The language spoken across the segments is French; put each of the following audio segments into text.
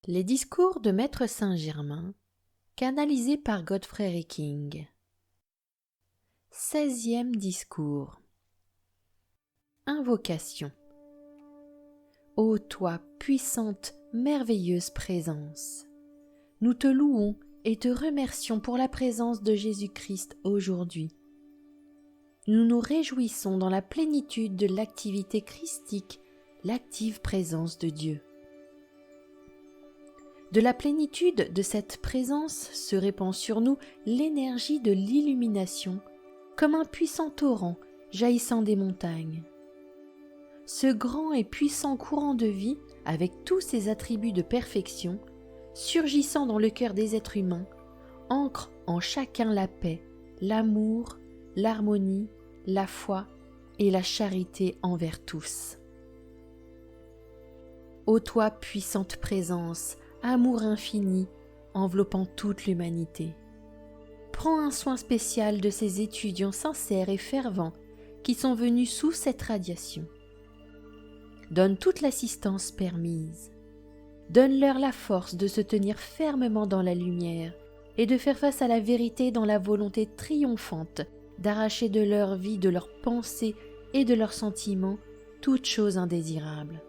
Les discours de Maître Saint-Germain, canalisés par Godfrey King. 16e discours. Invocation. Ô toi, puissante, merveilleuse présence, nous te louons et te remercions pour la présence de Jésus-Christ aujourd'hui. Nous nous réjouissons dans la plénitude de l'activité christique, l'active présence de Dieu. De la plénitude de cette présence se répand sur nous l'énergie de l'illumination, comme un puissant torrent jaillissant des montagnes. Ce grand et puissant courant de vie, avec tous ses attributs de perfection, surgissant dans le cœur des êtres humains, ancre en chacun la paix, l'amour, l'harmonie, la foi et la charité envers tous. Ô toi, puissante présence, amour infini, enveloppant toute l'humanité. Prends un soin spécial de ces étudiants sincères et fervents qui sont venus sous cette radiation. Donne toute l'assistance permise. Donne-leur la force de se tenir fermement dans la lumière et de faire face à la vérité dans la volonté triomphante d'arracher de leur vie, de leurs pensées et de leurs sentiments toute chose indésirable.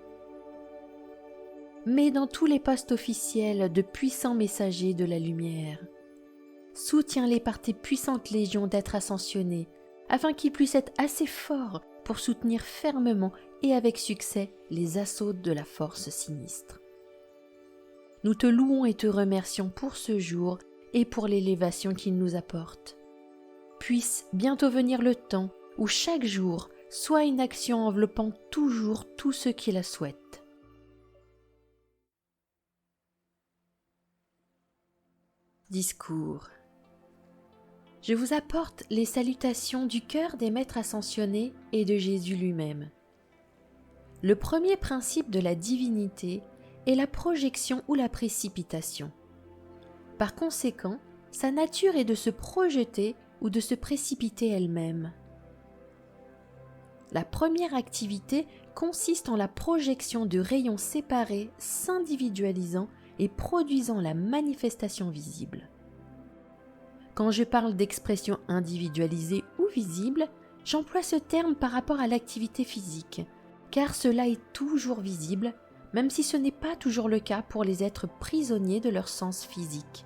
Mets dans tous les postes officiels de puissants messagers de la lumière. Soutiens-les par tes puissantes légions d'êtres ascensionnés, afin qu'ils puissent être assez forts pour soutenir fermement et avec succès les assauts de la force sinistre. Nous te louons et te remercions pour ce jour et pour l'élévation qu'il nous apporte. Puisse bientôt venir le temps où chaque jour soit une action enveloppant toujours tous ceux qui la souhaitent. Discours. Je vous apporte les salutations du cœur des maîtres ascensionnés et de Jésus lui-même. Le premier principe de la divinité est la projection ou la précipitation. Par conséquent, sa nature est de se projeter ou de se précipiter elle-même. La première activité consiste en la projection de rayons séparés, s'individualisant et produisant la manifestation visible. Quand je parle d'expression individualisée ou visible, j'emploie ce terme par rapport à l'activité physique, car cela est toujours visible, même si ce n'est pas toujours le cas pour les êtres prisonniers de leur sens physique.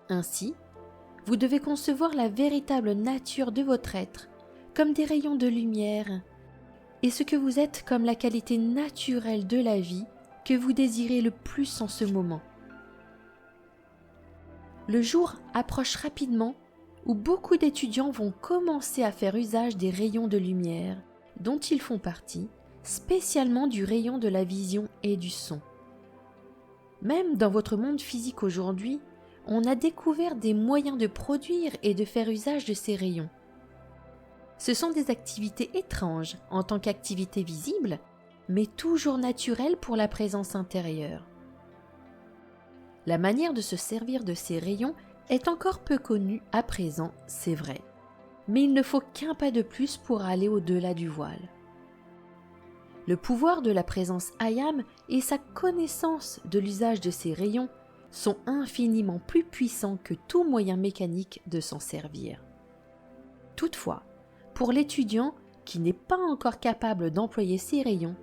Ainsi, vous devez concevoir la véritable nature de votre être comme des rayons de lumière, et ce que vous êtes comme la qualité naturelle de la vie que vous désirez le plus en ce moment. Le jour approche rapidement où beaucoup d'étudiants vont commencer à faire usage des rayons de lumière dont ils font partie, spécialement du rayon de la vision et du son. Même dans votre monde physique aujourd'hui, on a découvert des moyens de produire et de faire usage de ces rayons. Ce sont des activités étranges en tant qu'activités visibles, mais toujours naturelles pour la présence intérieure. La manière de se servir de ces rayons est encore peu connue à présent, c'est vrai, mais il ne faut qu'un pas de plus pour aller au-delà du voile. Le pouvoir de la présence Ayam et sa connaissance de l'usage de ces rayons sont infiniment plus puissants que tout moyen mécanique de s'en servir. Toutefois, pour l'étudiant qui n'est pas encore capable d'employer ces rayons,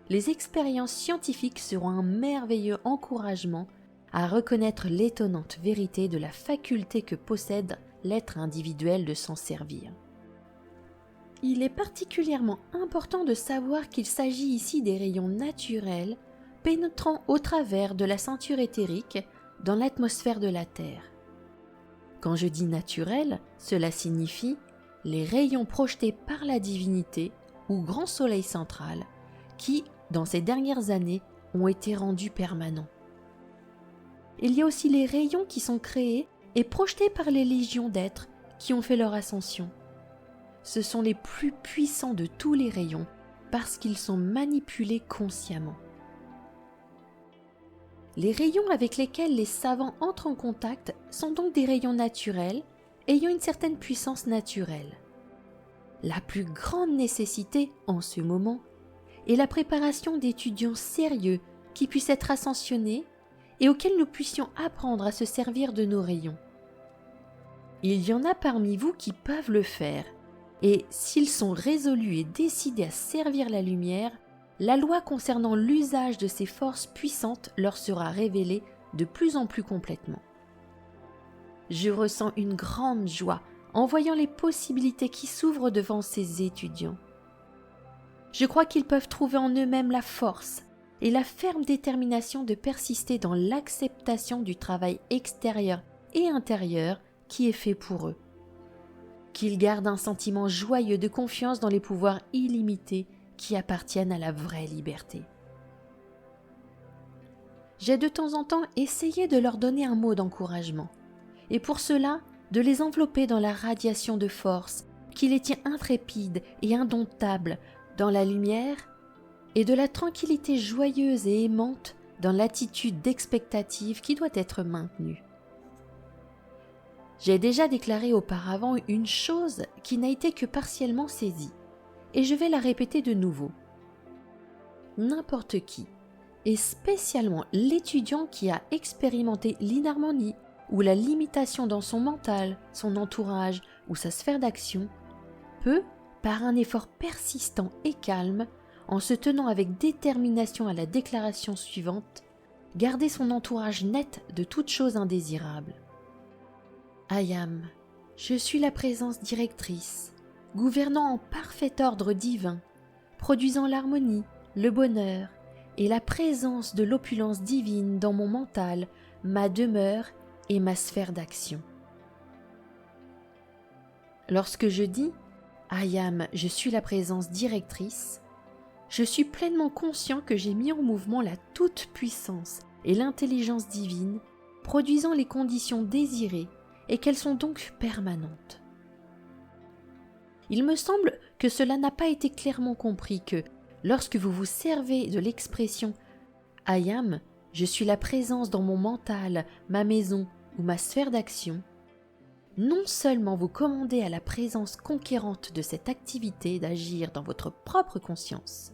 les expériences scientifiques seront un merveilleux encouragement à reconnaître l'étonnante vérité de la faculté que possède l'être individuel de s'en servir. Il est particulièrement important de savoir qu'il s'agit ici des rayons naturels pénétrant au travers de la ceinture éthérique dans l'atmosphère de la Terre. Quand je dis naturel, cela signifie les rayons projetés par la divinité ou grand soleil central qui, dans ces dernières années, ont été rendus permanents. Il y a aussi les rayons qui sont créés et projetés par les légions d'êtres qui ont fait leur ascension. Ce sont les plus puissants de tous les rayons parce qu'ils sont manipulés consciemment. Les rayons avec lesquels les savants entrent en contact sont donc des rayons naturels ayant une certaine puissance naturelle. La plus grande nécessité en ce moment est la préparation d'étudiants sérieux qui puissent être ascensionnés et auxquels nous puissions apprendre à se servir de nos rayons. Il y en a parmi vous qui peuvent le faire, et s'ils sont résolus et décidés à servir la lumière, la loi concernant l'usage de ces forces puissantes leur sera révélée de plus en plus complètement. Je ressens une grande joie en voyant les possibilités qui s'ouvrent devant ces étudiants. Je crois qu'ils peuvent trouver en eux-mêmes la force et la ferme détermination de persister dans l'acceptation du travail extérieur et intérieur qui est fait pour eux. Qu'ils gardent un sentiment joyeux de confiance dans les pouvoirs illimités qui appartiennent à la vraie liberté. J'ai de temps en temps essayé de leur donner un mot d'encouragement, et pour cela, de les envelopper dans la radiation de force qui les tient intrépides et indomptables dans la lumière, et de la tranquillité joyeuse et aimante dans l'attitude d'expectative qui doit être maintenue. J'ai déjà déclaré auparavant une chose qui n'a été que partiellement saisie, et je vais la répéter de nouveau. N'importe qui, et spécialement l'étudiant qui a expérimenté l'inharmonie ou la limitation dans son mental, son entourage ou sa sphère d'action, peut, par un effort persistant et calme, en se tenant avec détermination à la déclaration suivante, garder son entourage net de toute chose indésirable. I am, je suis la présence directrice, gouvernant en parfait ordre divin, produisant l'harmonie, le bonheur et la présence de l'opulence divine dans mon mental, ma demeure et ma sphère d'action. Lorsque je dis « I am, je suis la présence directrice », je suis pleinement conscient que j'ai mis en mouvement la toute-puissance et l'intelligence divine, produisant les conditions désirées et qu'elles sont donc permanentes. Il me semble que cela n'a pas été clairement compris que, lorsque vous vous servez de l'expression « I am, je suis la présence dans mon mental, ma maison ou ma sphère d'action », non seulement vous commandez à la présence conquérante de cette activité d'agir dans votre propre conscience,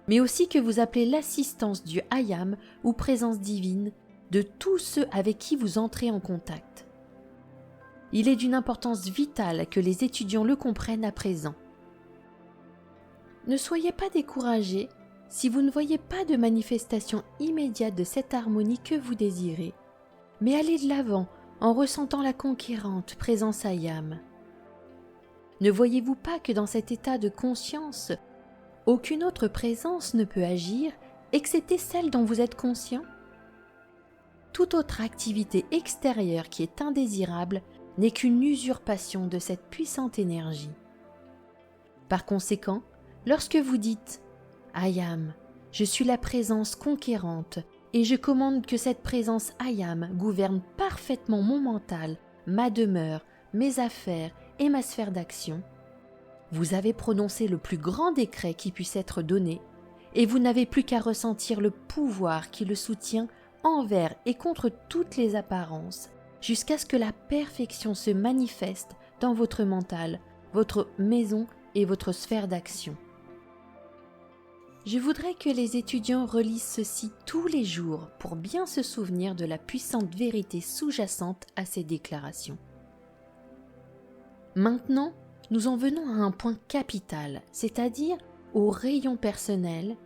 mais aussi que vous appelez l'assistance du I am ou présence divine de tous ceux avec qui vous entrez en contact. Il est d'une importance vitale que les étudiants le comprennent à présent. Ne soyez pas découragés si vous ne voyez pas de manifestation immédiate de cette harmonie que vous désirez, mais allez de l'avant en ressentant la conquérante présence I am. Ne voyez-vous pas que dans cet état de conscience, aucune autre présence ne peut agir excepté celle dont vous êtes conscient? Toute autre activité extérieure qui est indésirable n'est qu'une usurpation de cette puissante énergie. Par conséquent, lorsque vous dites « I am, je suis la présence conquérante et je commande que cette présence I am gouverne parfaitement mon mental, ma demeure, mes affaires et ma sphère d'action », vous avez prononcé le plus grand décret qui puisse être donné et vous n'avez plus qu'à ressentir le pouvoir qui le soutient envers et contre toutes les apparences, jusqu'à ce que la perfection se manifeste dans votre mental, votre maison et votre sphère d'action. Je voudrais que les étudiants relisent ceci tous les jours pour bien se souvenir de la puissante vérité sous-jacente à ces déclarations. Maintenant, nous en venons à un point capital, c'est-à-dire au rayon personnel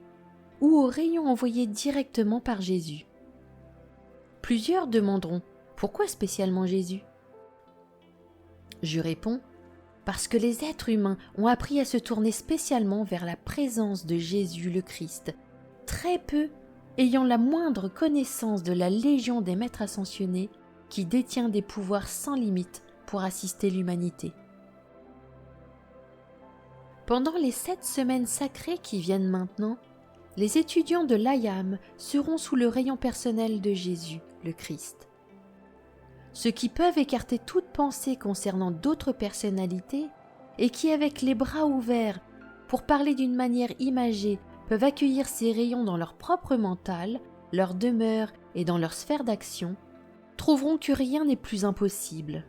ou au rayon envoyé directement par Jésus. Plusieurs demanderont « Pourquoi spécialement Jésus ?» Je réponds « Parce que les êtres humains ont appris à se tourner spécialement vers la présence de Jésus le Christ, très peu ayant la moindre connaissance de la légion des maîtres ascensionnés qui détient des pouvoirs sans limite pour assister l'humanité. » Pendant les 7 semaines sacrées qui viennent maintenant, les étudiants de l'I am seront sous le rayon personnel de Jésus, le Christ. Ceux qui peuvent écarter toute pensée concernant d'autres personnalités et qui, avec les bras ouverts, pour parler d'une manière imagée, peuvent accueillir ces rayons dans leur propre mental, leur demeure et dans leur sphère d'action, trouveront que rien n'est plus impossible.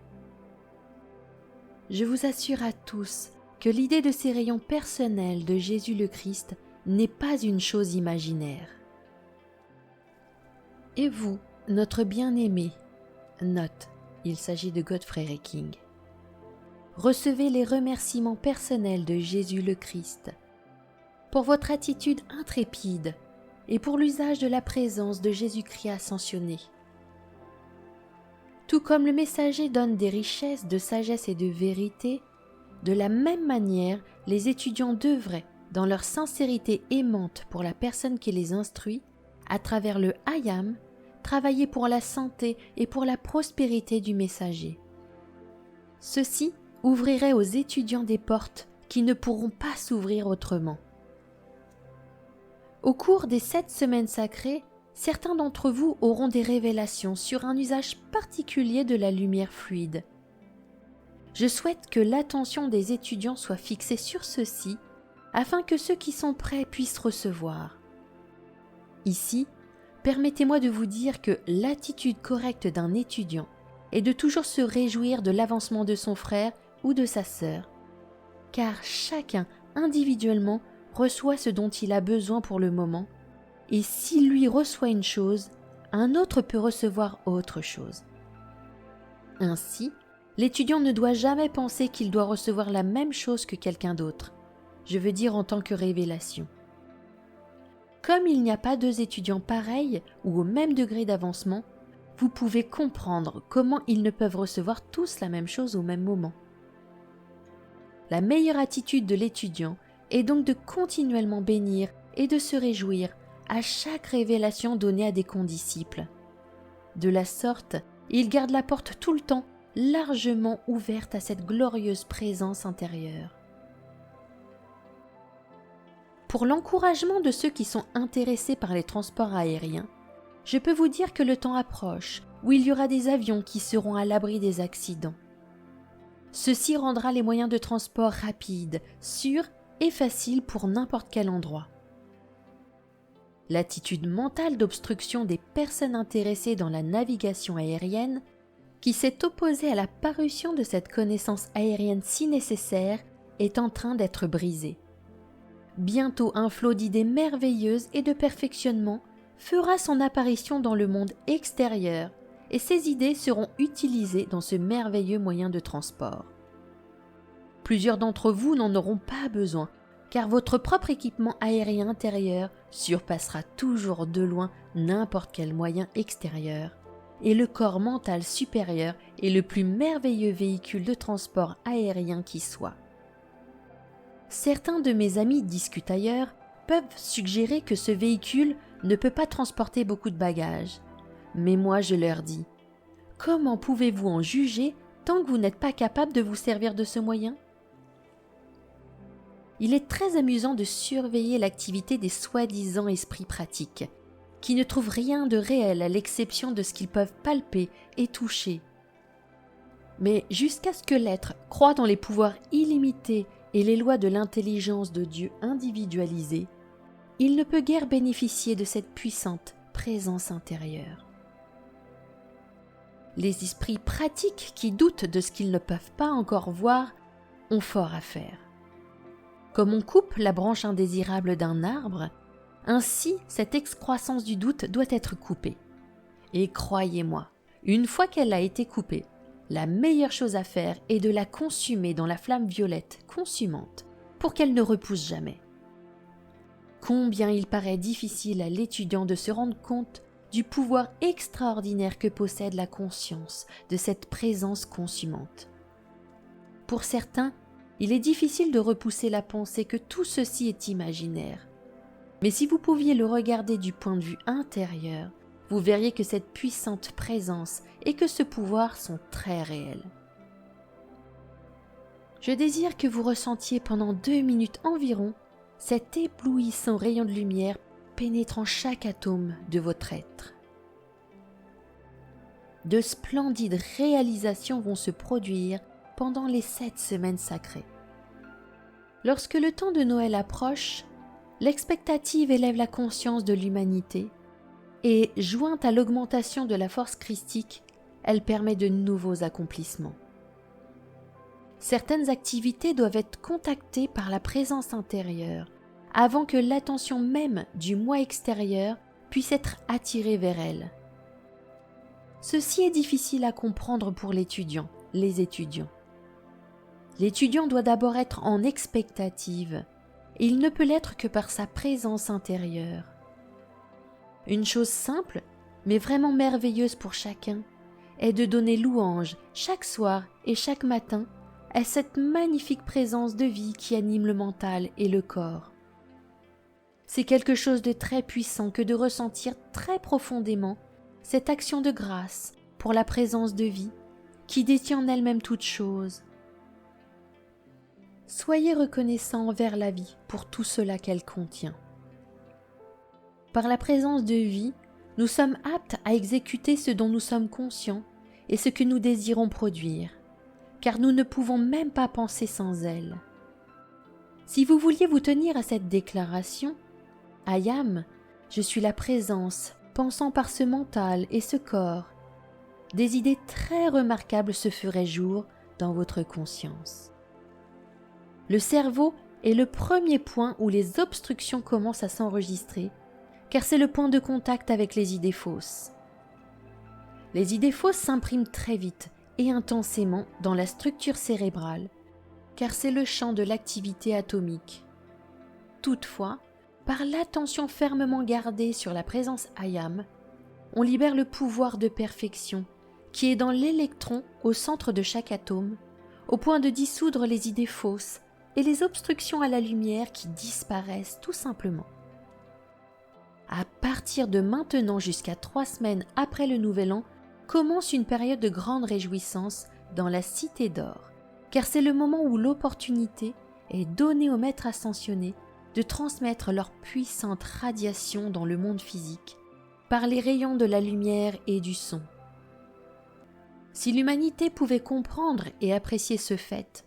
Je vous assure à tous que l'idée de ces rayons personnels de Jésus le Christ n'est pas une chose imaginaire. Et vous, notre bien-aimé, note, il s'agit de Godfrey King. Recevez les remerciements personnels de Jésus le Christ pour votre attitude intrépide et pour l'usage de la présence de Jésus-Christ ascensionné. Tout comme le messager donne des richesses de sagesse et de vérité, de la même manière, les étudiants devraient, dans leur sincérité aimante pour la personne qui les instruit, à travers le I Am, travailler pour la santé et pour la prospérité du messager. Ceci ouvrirait aux étudiants des portes qui ne pourront pas s'ouvrir autrement. Au cours des 7 semaines sacrées, certains d'entre vous auront des révélations sur un usage particulier de la lumière fluide. Je souhaite que l'attention des étudiants soit fixée sur ceci, afin que ceux qui sont prêts puissent recevoir. Ici, permettez-moi de vous dire que l'attitude correcte d'un étudiant est de toujours se réjouir de l'avancement de son frère ou de sa sœur, car chacun individuellement reçoit ce dont il a besoin pour le moment, et s'il lui reçoit une chose, un autre peut recevoir autre chose. Ainsi, l'étudiant ne doit jamais penser qu'il doit recevoir la même chose que quelqu'un d'autre, je veux dire en tant que révélation. Comme il n'y a pas 2 étudiants pareils ou au même degré d'avancement, vous pouvez comprendre comment ils ne peuvent recevoir tous la même chose au même moment. La meilleure attitude de l'étudiant est donc de continuellement bénir et de se réjouir à chaque révélation donnée à des condisciples. De la sorte, il garde la porte tout le temps largement ouverte à cette glorieuse présence intérieure. Pour l'encouragement de ceux qui sont intéressés par les transports aériens, je peux vous dire que le temps approche où il y aura des avions qui seront à l'abri des accidents. Ceci rendra les moyens de transport rapides, sûrs et faciles pour n'importe quel endroit. L'attitude mentale d'obstruction des personnes intéressées dans la navigation aérienne, qui s'est opposée à la parution de cette connaissance aérienne si nécessaire, est en train d'être brisée. Bientôt un flot d'idées merveilleuses et de perfectionnement fera son apparition dans le monde extérieur et ces idées seront utilisées dans ce merveilleux moyen de transport. Plusieurs d'entre vous n'en auront pas besoin, car votre propre équipement aérien intérieur surpassera toujours de loin n'importe quel moyen extérieur, et le corps mental supérieur est le plus merveilleux véhicule de transport aérien qui soit. Certains de mes amis discutailleurs peuvent suggérer que ce véhicule ne peut pas transporter beaucoup de bagages. Mais moi je leur dis, comment pouvez-vous en juger tant que vous n'êtes pas capable de vous servir de ce moyen ? Il est très amusant de surveiller l'activité des soi-disant esprits pratiques, qui ne trouvent rien de réel à l'exception de ce qu'ils peuvent palper et toucher. Mais jusqu'à ce que l'être croie dans les pouvoirs illimités et les lois de l'intelligence de Dieu individualisée, il ne peut guère bénéficier de cette puissante présence intérieure. Les esprits pratiques qui doutent de ce qu'ils ne peuvent pas encore voir ont fort à faire. Comme on coupe la branche indésirable d'un arbre, ainsi cette excroissance du doute doit être coupée. Et croyez-moi, une fois qu'elle a été coupée, la meilleure chose à faire est de la consumer dans la flamme violette consumante pour qu'elle ne repousse jamais. Combien il paraît difficile à l'étudiant de se rendre compte du pouvoir extraordinaire que possède la conscience de cette présence consumante. Pour certains, il est difficile de repousser la pensée que tout ceci est imaginaire. Mais si vous pouviez le regarder du point de vue intérieur, vous verriez que cette puissante présence et que ce pouvoir sont très réels. Je désire que vous ressentiez pendant 2 minutes environ cet éblouissant rayon de lumière pénétrant chaque atome de votre être. De splendides réalisations vont se produire pendant les 7 semaines sacrées. Lorsque le temps de Noël approche, l'expectative élève la conscience de l'humanité et, jointe à l'augmentation de la force christique, elle permet de nouveaux accomplissements. Certaines activités doivent être contactées par la présence intérieure avant que l'attention même du moi extérieur puisse être attirée vers elles. Ceci est difficile à comprendre pour l'étudiant, les étudiants. L'étudiant doit d'abord être en expectative, et il ne peut l'être que par sa présence intérieure. Une chose simple, mais vraiment merveilleuse pour chacun, est de donner louange chaque soir et chaque matin à cette magnifique présence de vie qui anime le mental et le corps. C'est quelque chose de très puissant que de ressentir très profondément cette action de grâce pour la présence de vie qui détient en elle-même toute chose. Soyez reconnaissant envers la vie pour tout cela qu'elle contient. Par la présence de vie, nous sommes aptes à exécuter ce dont nous sommes conscients et ce que nous désirons produire, car nous ne pouvons même pas penser sans elle. Si vous vouliez vous tenir à cette déclaration, « I am, je suis la présence, pensant par ce mental et ce corps », des idées très remarquables se feraient jour dans votre conscience. Le cerveau est le premier point où les obstructions commencent à s'enregistrer, car c'est le point de contact avec les idées fausses. Les idées fausses s'impriment très vite et intensément dans la structure cérébrale, car c'est le champ de l'activité atomique. Toutefois, par l'attention fermement gardée sur la présence I am, on libère le pouvoir de perfection qui est dans l'électron au centre de chaque atome, au point de dissoudre les idées fausses et les obstructions à la lumière qui disparaissent tout simplement. À partir de maintenant jusqu'à 3 semaines après le Nouvel An, commence une période de grande réjouissance dans la Cité d'Or, car c'est le moment où l'opportunité est donnée aux maîtres ascensionnés de transmettre leur puissante radiation dans le monde physique par les rayons de la lumière et du son. Si l'humanité pouvait comprendre et apprécier ce fait,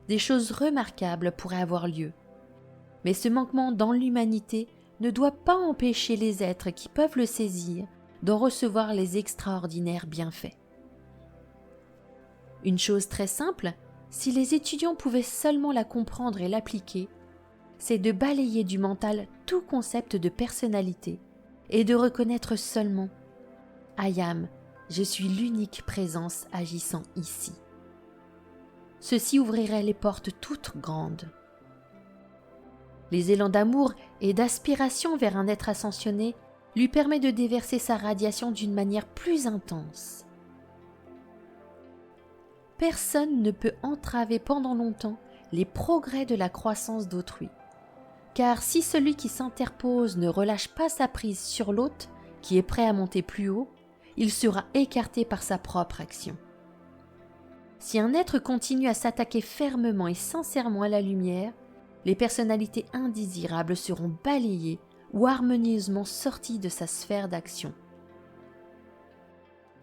des choses remarquables pourraient avoir lieu. Mais ce manquement dans l'humanité ne doit pas empêcher les êtres qui peuvent le saisir d'en recevoir les extraordinaires bienfaits. Une chose très simple, si les étudiants pouvaient seulement la comprendre et l'appliquer, c'est de balayer du mental tout concept de personnalité et de reconnaître seulement « I am, je suis l'unique présence agissant ici ». Ceci ouvrirait les portes toutes grandes. Les élans d'amour et d'aspiration vers un être ascensionné lui permet de déverser sa radiation d'une manière plus intense. Personne ne peut entraver pendant longtemps les progrès de la croissance d'autrui, car si celui qui s'interpose ne relâche pas sa prise sur l'hôte qui est prêt à monter plus haut, il sera écarté par sa propre action. Si un être continue à s'attaquer fermement et sincèrement à la lumière, les personnalités indésirables seront balayées ou harmonieusement sorties de sa sphère d'action.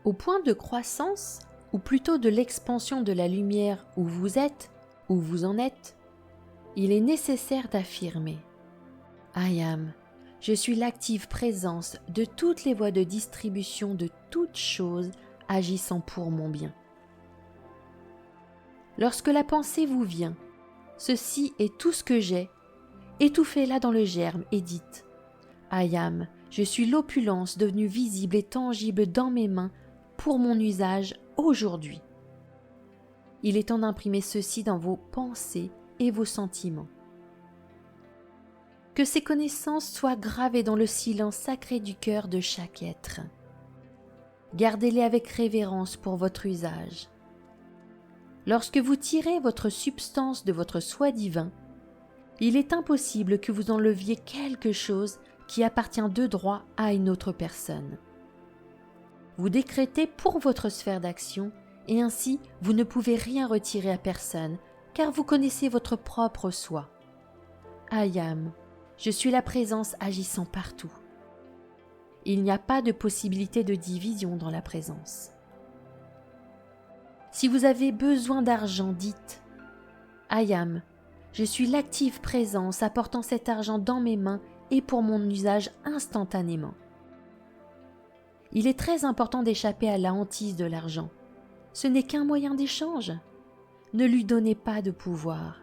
Au point de croissance, ou plutôt de l'expansion de la lumière où vous êtes, où vous en êtes, il est nécessaire d'affirmer « I am, je suis l'active présence de toutes les voies de distribution de toutes choses agissant pour mon bien. » Lorsque la pensée vous vient, ceci est tout ce que j'ai, étouffez-la dans le germe et dites « I am, je suis l'opulence devenue visible et tangible dans mes mains pour mon usage aujourd'hui. » Il est temps d'imprimer ceci dans vos pensées et vos sentiments. Que ces connaissances soient gravées dans le silence sacré du cœur de chaque être. Gardez-les avec révérence pour votre usage. Lorsque vous tirez votre substance de votre soi divin, il est impossible que vous enleviez quelque chose qui appartient de droit à une autre personne. Vous décrétez pour votre sphère d'action et ainsi vous ne pouvez rien retirer à personne car vous connaissez votre propre soi. I am, je suis la présence agissant partout. Il n'y a pas de possibilité de division dans la présence. Si vous avez besoin d'argent, dites « I am, je suis l'active présence apportant cet argent dans mes mains et pour mon usage instantanément. » Il est très important d'échapper à la hantise de l'argent. Ce n'est qu'un moyen d'échange. Ne lui donnez pas de pouvoir.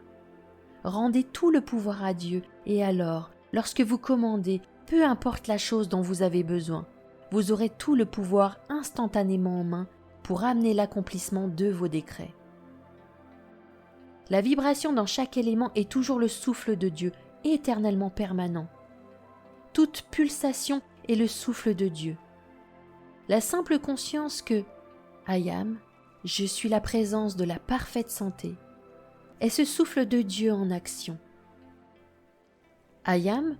Rendez tout le pouvoir à Dieu et alors, lorsque vous commandez, peu importe la chose dont vous avez besoin, vous aurez tout le pouvoir instantanément en main pour amener l'accomplissement de vos décrets. La vibration dans chaque élément est toujours le souffle de Dieu, éternellement permanent. Toute pulsation est le souffle de Dieu. La simple conscience que I am, je suis la présence de la parfaite santé, est ce souffle de Dieu en action. I am,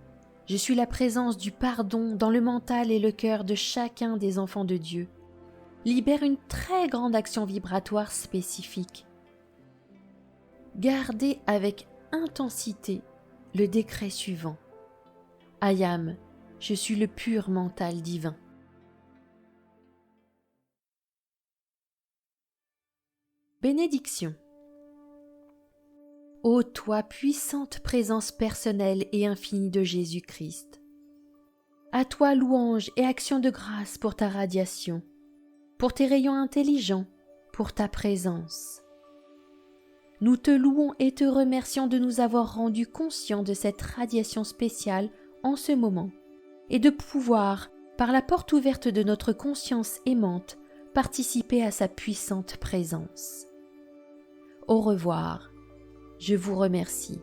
je suis la présence du pardon dans le mental et le cœur de chacun des enfants de Dieu, libère une très grande action vibratoire spécifique. Gardez avec intensité le décret suivant. I am, je suis le pur mental divin. Bénédiction. Ô toi, puissante présence personnelle et infinie de Jésus-Christ, à toi louange et action de grâce pour ta radiation, pour tes rayons intelligents, pour ta présence. Nous te louons et te remercions de nous avoir rendus conscients de cette radiation spéciale en ce moment et de pouvoir, par la porte ouverte de notre conscience aimante, participer à sa puissante présence. Au revoir, je vous remercie.